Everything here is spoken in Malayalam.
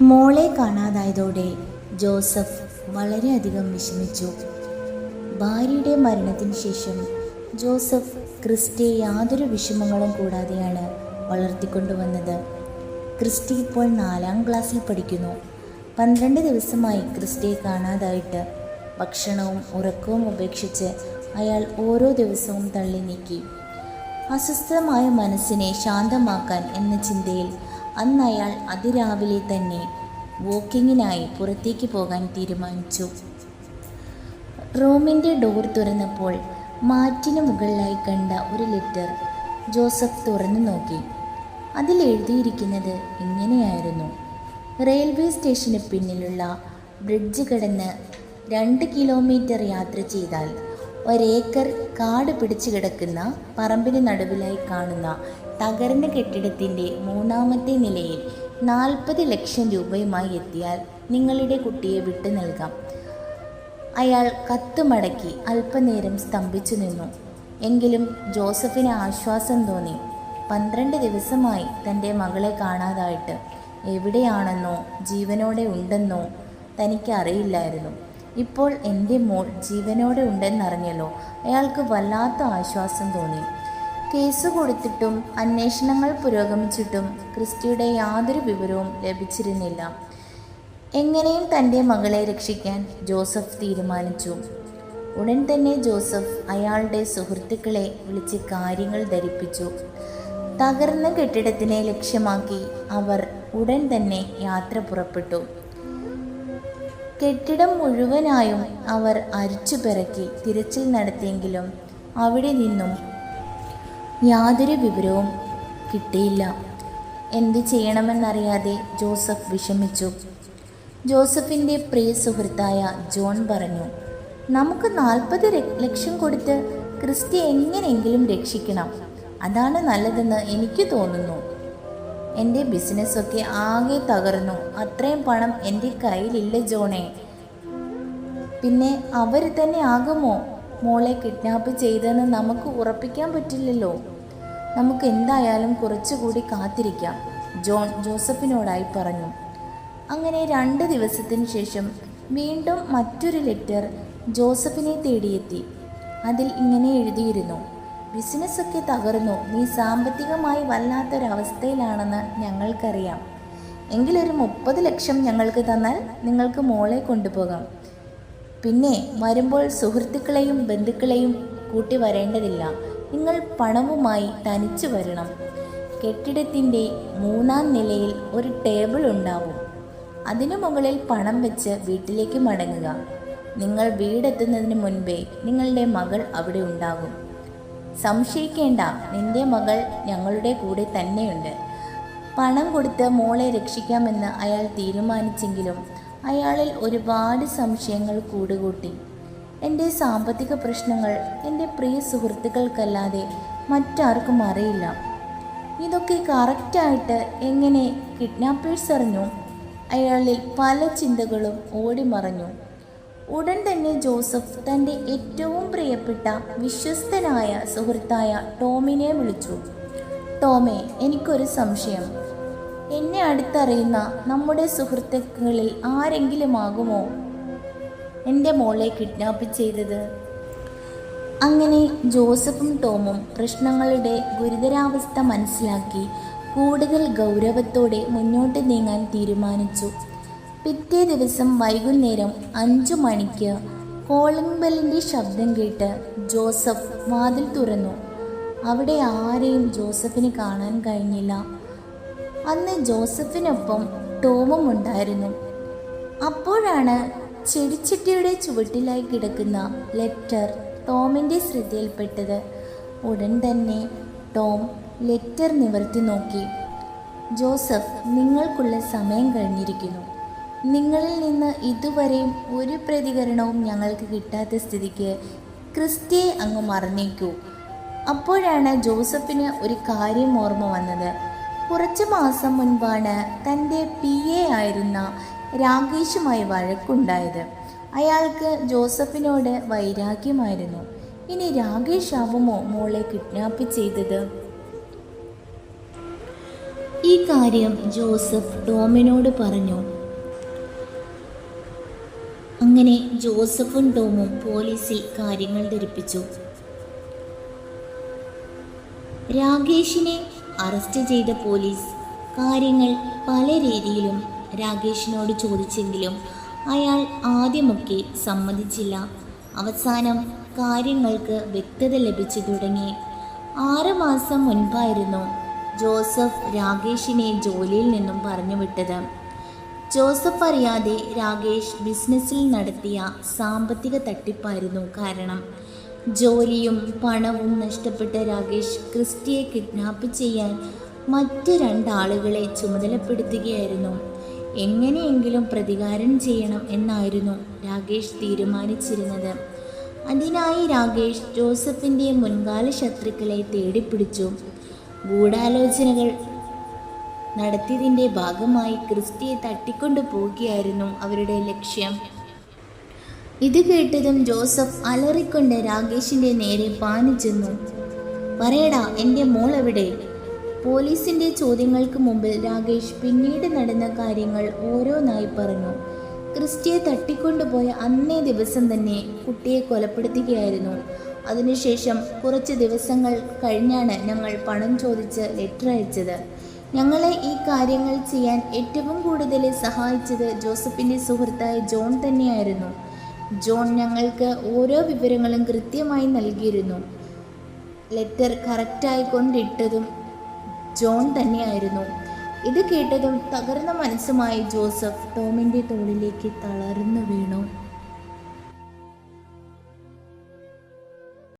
മോളെ കാണാതായതോടെ ജോസഫ് വളരെയധികം വിഷമിച്ചു. ഭാര്യയുടെ മരണത്തിന് ശേഷം ജോസഫ് ക്രിസ്റ്റിയെ യാതൊരു വിഷമങ്ങളും കൂടാതെയാണ് വളർത്തിക്കൊണ്ടുവന്നത്. ക്രിസ്റ്റി ഇപ്പോൾ 4ാം ക്ലാസ്സിൽ പഠിക്കുന്നു. 12 ദിവസമായി ക്രിസ്റ്റിയെ കാണാതായിട്ട്. ഭക്ഷണവും ഉറക്കവും ഉപേക്ഷിച്ച് അയാൾ ഓരോ ദിവസവും തള്ളി നീക്കി. അസ്വസ്ഥമായ മനസ്സിനെ ശാന്തമാക്കാൻ എന്ന ചിന്തയിൽ അന്ന് അയാൾ അതിരാവിലെ തന്നെ വോക്കിങ്ങിനായി പുറത്തേക്ക് പോകാൻ തീരുമാനിച്ചു. റൂമിൻ്റെ ഡോർ തുറന്നപ്പോൾ മാറ്റിന് മുകളിലായി കണ്ട ഒരു ലെറ്റർ ജോസഫ് തുറന്നു നോക്കി. അതിൽ എഴുതിയിരിക്കുന്നത് ഇങ്ങനെയായിരുന്നു: റെയിൽവേ സ്റ്റേഷന് പിന്നിലുള്ള ബ്രിഡ്ജ് കടന്ന് 2 കിലോമീറ്റർ യാത്ര ചെയ്താൽ ഒരേക്കർ കാട് പിടിച്ചു കിടക്കുന്ന പറമ്പിന് നടുവിലായി കാണുന്ന തകർന്ന കെട്ടിടത്തിൻ്റെ 3ാമത്തെ നിലയിൽ 40 ലക്ഷം രൂപയുമായി എത്തിയാൽ നിങ്ങളുടെ കുട്ടിയെ വിട്ടു നൽകാം. അയാൾ കത്ത് മടക്കി അല്പനേരം സ്തംഭിച്ചു നിന്നു. എങ്കിലും ജോസഫിന് ആശ്വാസം തോന്നി. 12 ദിവസമായി തൻ്റെ മകളെ കാണാതായിട്ട്. എവിടെയാണെന്നോ ജീവനോടെ ഉണ്ടെന്നോ തനിക്ക് അറിയില്ലായിരുന്നു. ഇപ്പോൾ എൻ്റെ മോൾ ജീവനോടെ ഉണ്ടെന്നറിഞ്ഞല്ലോ. അയാൾക്ക് വല്ലാത്ത ആശ്വാസം തോന്നി. കേസ് കൊടുത്തിട്ടും അന്വേഷണങ്ങൾ പുരോഗമിച്ചിട്ടും ക്രിസ്റ്റിയുടെ യാതൊരു വിവരവും ലഭിച്ചിരുന്നില്ല. എങ്ങനെയും തൻ്റെ മകളെ രക്ഷിക്കാൻ ജോസഫ് തീരുമാനിച്ചു. ഉടൻ തന്നെ ജോസഫ് അയാളുടെ സുഹൃത്തുക്കളെ വിളിച്ച് കാര്യങ്ങൾ ധരിപ്പിച്ചു. തകർന്ന കെട്ടിടത്തിനെ ലക്ഷ്യമാക്കി അവർ ഉടൻ തന്നെ യാത്ര പുറപ്പെട്ടു. കെട്ടിടം മുഴുവനായും അവർ അരിച്ചുപെറക്കി തിരച്ചിൽ നടത്തിയെങ്കിലും അവിടെ നിന്നും യാതൊരു വിവരവും കിട്ടിയില്ല. എന്തു ചെയ്യണമെന്നറിയാതെ ജോസഫ് വിഷമിച്ചു. ജോസഫിൻ്റെ പ്രിയ സുഹൃത്തായ ജോൺ പറഞ്ഞു, നമുക്ക് 40 ലക്ഷം കൊടുത്ത് ക്രിസ്റ്റി എങ്ങനെയെങ്കിലും രക്ഷിക്കണം. അതാണ് നല്ലതെന്ന് എനിക്ക് തോന്നുന്നു. എൻ്റെ ബിസിനസ്സൊക്കെ ആകെ തകർന്നു. അത്രയും പണം എൻ്റെ കയ്യിലില്ല ജോണേ. പിന്നെ അവർ തന്നെ ആകുമോ മോളെ കിഡ്നാപ്പ് ചെയ്തെന്ന് നമുക്ക് ഉറപ്പിക്കാൻ പറ്റില്ലല്ലോ. നമുക്ക് എന്തായാലും കുറച്ചുകൂടി കാത്തിരിക്കാം, ജോൺ ജോസഫിനോടായി പറഞ്ഞു. അങ്ങനെ 2 ദിവസത്തിന് ശേഷം വീണ്ടും മറ്റൊരു ലെറ്റർ ജോസഫിനെ തേടിയെത്തി. അതിൽ ഇങ്ങനെ എഴുതിയിരുന്നു: ബിസിനസ്സൊക്കെ തകർന്നു. നീ സാമ്പത്തികമായി വല്ലാത്തൊരവസ്ഥയിലാണെന്ന് ഞങ്ങൾക്കറിയാം. എങ്കിലൊരു 30 ലക്ഷം ഞങ്ങൾക്ക് തന്നാൽ നിങ്ങൾക്ക് മോളെ കൊണ്ടുപോകാം. പിന്നെ വരുമ്പോൾ സുഹൃത്തുക്കളെയും ബന്ധുക്കളെയും കൂട്ടി വരേണ്ടതില്ല. നിങ്ങൾ പണവുമായി തനിച്ചു വരണം. കെട്ടിടത്തിൻ്റെ 3ാം നിലയിൽ ഒരു ടേബിൾ ഉണ്ടാവും. അതിനു മുകളിൽ പണം വെച്ച് വീട്ടിലേക്ക് മടങ്ങുക. നിങ്ങൾ വീടെത്തുന്നതിന് മുൻപേ നിങ്ങളുടെ മകൾ അവിടെ ഉണ്ടാകും. സംശയിക്കേണ്ട, നിന്റെ മകൾ ഞങ്ങളുടെ കൂടെ തന്നെയുണ്ട്. പണം കൊടുത്ത് മോളെ രക്ഷിക്കാമെന്ന് അയാൾ തീരുമാനിച്ചെങ്കിലും അയാളിൽ ഒരുപാട് സംശയങ്ങൾ കൂടുകൂട്ടി. എൻ്റെ സാമ്പത്തിക പ്രശ്നങ്ങൾ എൻ്റെ പ്രിയ സുഹൃത്തുക്കൾക്കല്ലാതെ മറ്റാർക്കും അറിയില്ല. ഇതൊക്കെ കറക്റ്റായിട്ട് എങ്ങനെ കിഡ്നാപ്പേഴ്സ് അറിഞ്ഞു? അയാളിൽ പല ചിന്തകളും ഓടിമറഞ്ഞു. ഉടൻ തന്നെ ജോസഫ് തൻ്റെ ഏറ്റവും പ്രിയപ്പെട്ട വിശ്വസ്തനായ സുഹൃത്തായ ടോമിനെ വിളിച്ചു. ടോമേ, എനിക്കൊരു സംശയം. എന്നെ അടുത്തറിയുന്ന നമ്മുടെ സുഹൃത്തുക്കളിൽ ആരെങ്കിലും ആകുമോ എൻ്റെ മോളെ കിഡ്നാപ്പ് ചെയ്തത്? അങ്ങനെ ജോസഫും ടോമും പ്രശ്നങ്ങളുടെ ഗുരുതരാവസ്ഥ മനസ്സിലാക്കി കൂടുതൽ ഗൗരവത്തോടെ മുന്നോട്ട് നീങ്ങാൻ തീരുമാനിച്ചു. പിറ്റേ ദിവസം വൈകുന്നേരം 5 മണിക്ക് കോളിംഗ് ബെല്ലിൻ്റെ ശബ്ദം കേട്ട് ജോസഫ് വാതിൽ തുറന്നു. അവിടെ ആരെയും ജോസഫിന് കാണാൻ കഴിഞ്ഞില്ല. അന്ന് ജോസഫിനൊപ്പം ടോമും ഉണ്ടായിരുന്നു. അപ്പോഴാണ് ചെടിച്ചട്ടിയുടെ ചുവട്ടിലായി കിടക്കുന്ന ലെറ്റർ ടോമിൻ്റെ ശ്രദ്ധയിൽപ്പെട്ടത്. ഉടൻ തന്നെ ടോം ലെറ്റർ നിവർത്തി നോക്കി. ജോസഫ്, നിങ്ങൾക്കുള്ള സമയം കഴിഞ്ഞിരിക്കുന്നു. നിങ്ങളിൽ നിന്ന് ഇതുവരെയും ഒരു പ്രതികരണവും ഞങ്ങൾക്ക് കിട്ടാത്ത സ്ഥിതിക്ക് ക്രിസ്റ്റിയെ അങ്ങ് മറന്നേക്കൂ. അപ്പോഴാണ് ജോസഫിന് ഒരു കാര്യം ഓർമ്മ വന്നത്. കുറച്ച് മാസം മുൻപാണ് തൻ്റെ PA ആയിരുന്ന രാകേഷുമായി വഴക്കുണ്ടായത്. അയാൾക്ക് ജോസഫിനോട് വൈരാഗ്യമായിരുന്നു. ഇനി രാകേഷ് ആവുമോ മോളെ കിഡ്നാപ്പ് ചെയ്തത്? ഈ കാര്യം ജോസഫ് ടോമിനോട് പറഞ്ഞു. അങ്ങനെ ജോസഫും ടോമും പോലീസിൽ കാര്യങ്ങൾ ധരിപ്പിച്ചു. രാകേഷിനെ അറസ്റ്റ് ചെയ്ത പോലീസ് കാര്യങ്ങൾ പല രീതിയിലും രാകേഷിനോട് ചോദിച്ചെങ്കിലും അയാൾ ആദ്യമൊക്കെ സമ്മതിച്ചില്ല. അവസാനം കാര്യങ്ങൾക്ക് വ്യക്തത ലഭിച്ചു തുടങ്ങി. 6 മാസം മുൻപായിരുന്നു ജോസഫ് രാകേഷിനെ ജോലിയിൽ നിന്നും പറഞ്ഞുവിട്ടത്. ജോസഫ് അറിയാതെ രാകേഷ് ബിസിനസ്സിൽ നടത്തിയ സാമ്പത്തിക തട്ടിപ്പായിരുന്നു കാരണം. ജോലിയും പണവും നഷ്ടപ്പെട്ട രാകേഷ് ക്രിസ്റ്റിയെ കിഡ്നാപ്പ് ചെയ്യാൻ മറ്റ് 2 ആളുകളെ ചുമതലപ്പെടുത്തുകയായിരുന്നു. എങ്ങനെയെങ്കിലും പ്രതികാരം ചെയ്യണം എന്നായിരുന്നു രാകേഷ് തീരുമാനിച്ചിരുന്നത്. അതിനായി രാകേഷ് ജോസഫിൻ്റെ മുൻകാല ശത്രുക്കളെ തേടിപ്പിടിച്ചു. ഗൂഢാലോചനകൾ നടത്തിയതിൻ്റെ ഭാഗമായി ക്രിസ്റ്റിയെ തട്ടിക്കൊണ്ടു പോവുകയായിരുന്നു അവരുടെ ലക്ഷ്യം. ഇത് കേട്ടതും ജോസഫ് അലറിക്കൊണ്ട് രാകേഷിൻ്റെ നേരെ പാഞ്ഞു ചെന്നു. പറയടാ, എൻ്റെ മോൾ എവിടെ? പോലീസിൻ്റെ ചോദ്യങ്ങൾക്ക് മുമ്പിൽ രാകേഷ് പിന്നീട് നടന്ന കാര്യങ്ങൾ ഓരോന്നായി പറഞ്ഞു. ക്രിസ്റ്റിയെ തട്ടിക്കൊണ്ടുപോയ അന്നേ ദിവസം തന്നെ കുട്ടിയെ കൊലപ്പെടുത്തുകയായിരുന്നു. അതിനുശേഷം കുറച്ച് ദിവസങ്ങൾ കഴിഞ്ഞാണ് ഞങ്ങൾ പണം ചോദിച്ച് ലെറ്റർ അയച്ചത്. ഞങ്ങളെ ഈ കാര്യങ്ങൾ ചെയ്യാൻ ഏറ്റവും കൂടുതൽ സഹായിച്ചത് ജോസഫിൻ്റെ സുഹൃത്തായ ജോൺ തന്നെയായിരുന്നു. ജോൺ ഞങ്ങൾക്ക് ഓരോ വിവരങ്ങളും കൃത്യമായി നൽകിയിരുന്നു. ലെറ്റർ കറക്റ്റായി കൊണ്ടിട്ടതും ജോൺ തന്നെയായിരുന്നു. ഇത് കേട്ടതും തകർന്ന മനസ്സുമായി ജോസഫ് ടോമിൻ്റെ തോളിലേക്ക് തളർന്നു വീണു.